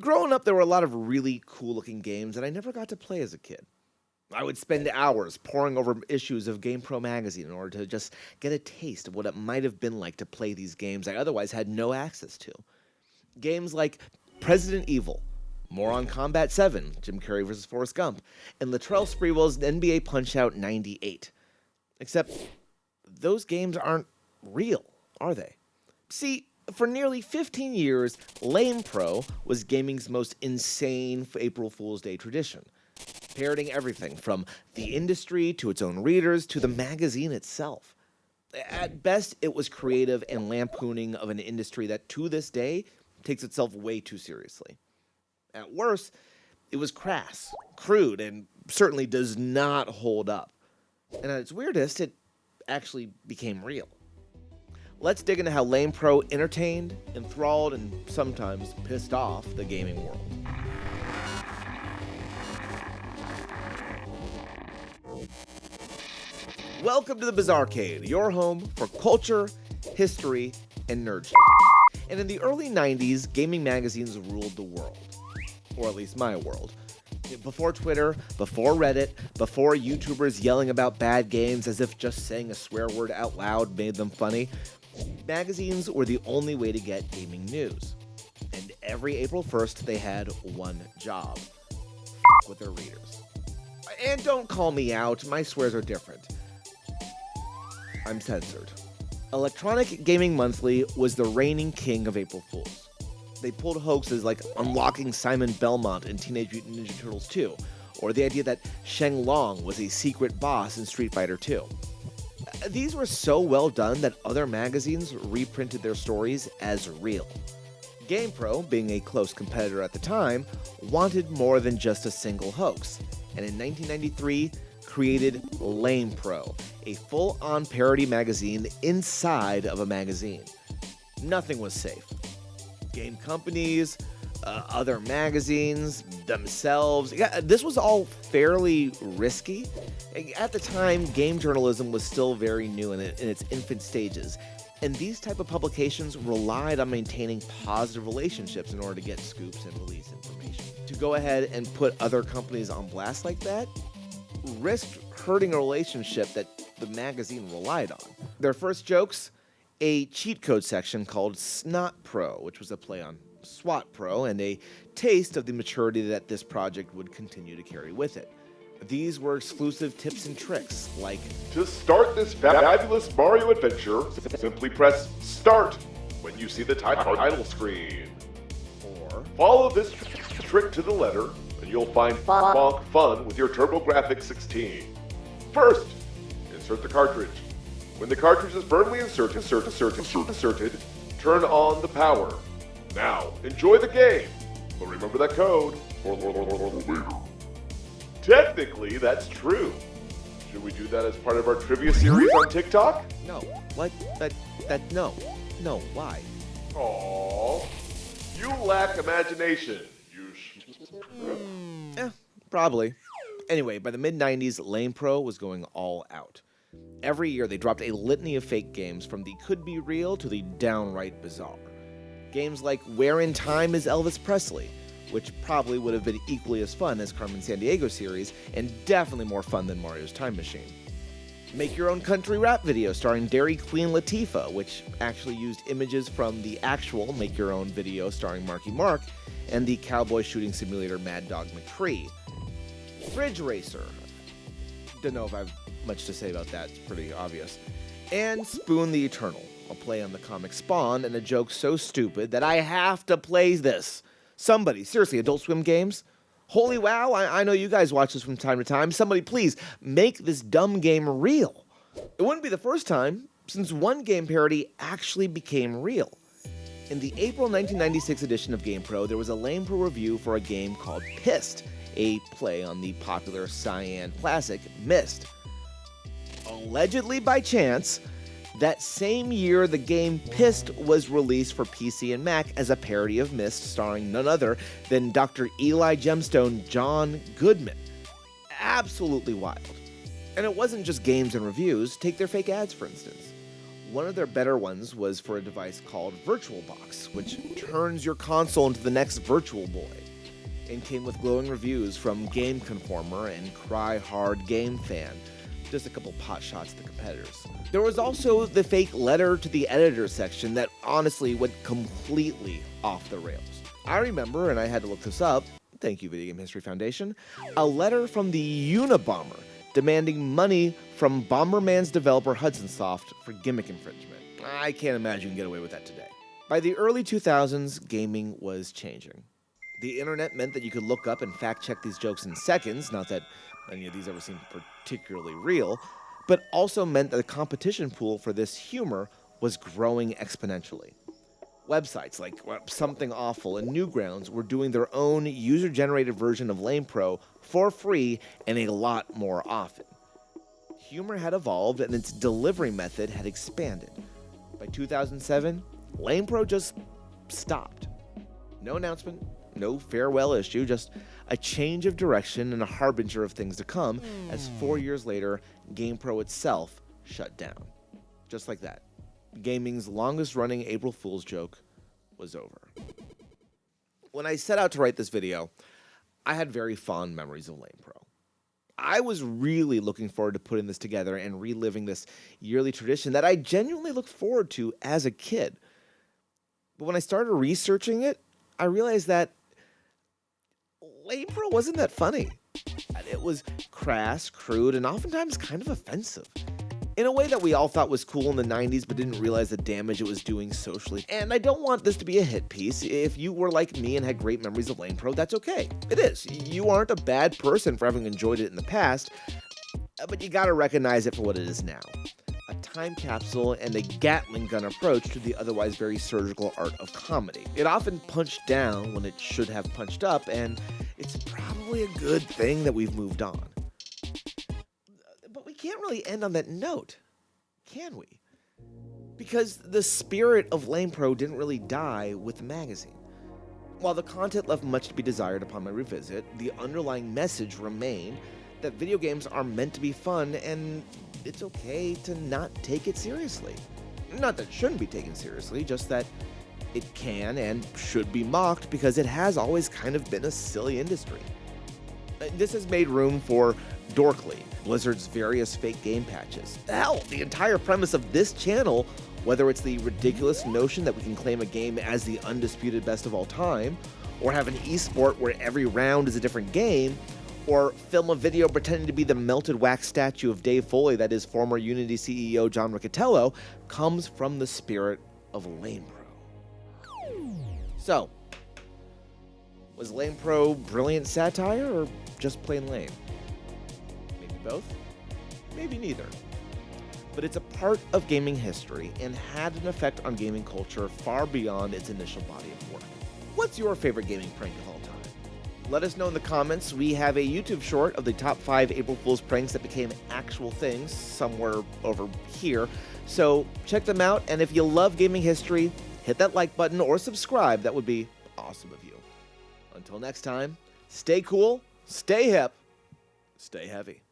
Growing up, there were a lot of really cool-looking games that I never got to play as a kid. I would spend hours poring over issues of GamePro magazine in order to just get a taste of what it might have been like to play these games I otherwise had no access to. Games like Resident Evil, Moron Combat 7, Jim Carrey vs. Forrest Gump, and Latrell Sprewell's NBA Punch-Out 98. Except, those games aren't real, are they? See, for nearly 15 years, LamePro was gaming's most insane April Fool's Day tradition, parodying everything from the industry to its own readers to the magazine itself. At best, it was creative and lampooning of an industry that, to this day, takes itself way too seriously. At worst, it was crass, crude, and certainly does not hold up. And at its weirdest, it actually became real. Let's dig into how LamePro entertained, enthralled, and sometimes pissed off the gaming world. Welcome to the Bizarrecade, your home for culture, history, and nerd shit. And in the early 90s, gaming magazines ruled the world. Or at least my world. Before Twitter, before Reddit, before YouTubers yelling about bad games as if just saying a swear word out loud made them funny, magazines were the only way to get gaming news. And every April 1st, they had one job: with their readers. And don't call me out, my swears are different. I'm censored. Electronic Gaming Monthly was the reigning king of April Fools. They pulled hoaxes like unlocking Simon Belmont in Teenage Mutant Ninja Turtles 2, or the idea that Sheng Long was a secret boss in Street Fighter 2. These were so well done that other magazines reprinted their stories as real. GamePro, being a close competitor at the time, wanted more than just a single hoax, and in 1993 created LamePro, a full-on parody magazine inside of a magazine. Nothing was safe. Game companies, other magazines, themselves. Yeah, this was all fairly risky. At the time, game journalism was still very new in its infant stages, and these type of publications relied on maintaining positive relationships in order to get scoops and release information. To go ahead and put other companies on blast like that risked hurting a relationship that the magazine relied on. Their first jokes: a cheat code section called Snot Pro, which was a play on SWAT Pro, and a taste of the maturity that this project would continue to carry with it. These were exclusive tips and tricks, like, to start this fabulous Mario adventure, simply press Start when you see the title screen. or Follow this trick to the letter, and you'll find bonk fun with your TurboGrafx 16. First, insert the cartridge. When the cartridge is firmly inserted, turn on the power. Now, enjoy the game, but remember that code for later. Technically, that's true. Should we do that as part of our trivia series on TikTok? no, what? No, why? Aww, you lack imagination. Probably. Anyway, by the mid-90s, LamePro was going all out. Every year, they dropped a litany of fake games, from the could-be-real to the downright bizarre. Games like Where in Time is Elvis Presley, which probably would have been equally as fun as Carmen Sandiego series, and definitely more fun than Mario's Time Machine. Make Your Own Country Rap video starring Dairy Queen Latifah, which actually used images from the actual Make Your Own video starring Marky Mark, and the cowboy shooting simulator Mad Dog McCree. Fridge Racer. Don't know if I have much to say about that, it's pretty obvious. And Spoon the Eternal, a play on the comic Spawn, and a joke so stupid that I have to play this. Somebody, seriously, Adult Swim games? Holy wow, I know you guys watch this from time to time. Somebody please, make this dumb game real. It wouldn't be the first time, since one game parody actually became real. In the April 1996 edition of GamePro, there was a LamePro review for a game called Pissed, a play on the popular Cyan classic Myst. Allegedly by chance, that same year the game Pissed was released for PC and Mac as a parody of Myst, starring none other than Dr. Eli Gemstone John Goodman. Absolutely wild. And it wasn't just games and reviews. Take their fake ads, for instance. One of their better ones was for a device called VirtualBox, which turns your console into the next Virtual Boy, and came with glowing reviews from Game Conformer and Cry Hard Game Fan, just a couple pot shots at the competitors. There was also the fake letter to the editor section that honestly went completely off the rails. I remember, and I had to look this up, thank you Video Game History Foundation, a letter from the Unabomber demanding money from Bomberman's developer Hudson Soft for gimmick infringement. I can't imagine you can get away with that today. By the early 2000s, gaming was changing. The internet meant that you could look up and fact-check these jokes in seconds, not that any of these ever seemed particularly real, but also meant that the competition pool for this humor was growing exponentially. Websites like Something Awful and Newgrounds were doing their own user-generated version of LamePro for free and a lot more often. Humor had evolved and its delivery method had expanded. By 2007, LamePro just stopped. No announcement, no farewell issue, just a change of direction and a harbinger of things to come as 4 years later, GamePro itself shut down. Just like that. Gaming's longest-running April Fool's joke was over. When I set out to write this video, I had very fond memories of LamePro. I was really looking forward to putting this together and reliving this yearly tradition that I genuinely looked forward to as a kid. But when I started researching it, I realized that LamePro wasn't that funny. It was crass, crude, and oftentimes kind of offensive. In a way that we all thought was cool in the 90s but didn't realize the damage it was doing socially. And I don't want this to be a hit piece. If you were like me and had great memories of LamePro, that's okay. It is. You aren't a bad person for having enjoyed it in the past, but you gotta recognize it for what it is now. A time capsule and a Gatling gun approach to the otherwise very surgical art of comedy. It often punched down when it should have punched up, and it's probably a good thing that we've moved on. But we can't really end on that note, can we? Because the spirit of LamePro didn't really die with the magazine. While the content left much to be desired upon my revisit, the underlying message remained that video games are meant to be fun, and it's okay to not take it seriously. Not that it shouldn't be taken seriously, just that it can and should be mocked because it has always kind of been a silly industry. This has made room for Dorkly, Blizzard's various fake game patches. Hell, the entire premise of this channel, whether it's the ridiculous notion that we can claim a game as the undisputed best of all time, or have an esport where every round is a different game, or film a video pretending to be the melted wax statue of Dave Foley that is former Unity CEO John Riccatello, comes from the spirit of LamePro. So, was LamePro brilliant satire or just plain lame? Maybe both? Maybe neither. But it's a part of gaming history and had an effect on gaming culture far beyond its initial body of work. What's your favorite gaming prank of all time? Let us know in the comments. We have a YouTube short of the top 5 April Fool's pranks that became actual things somewhere over here. So check them out, and if you love gaming history, hit that like button or subscribe. That would be awesome of you. Until next time, stay cool, stay hip, stay heavy.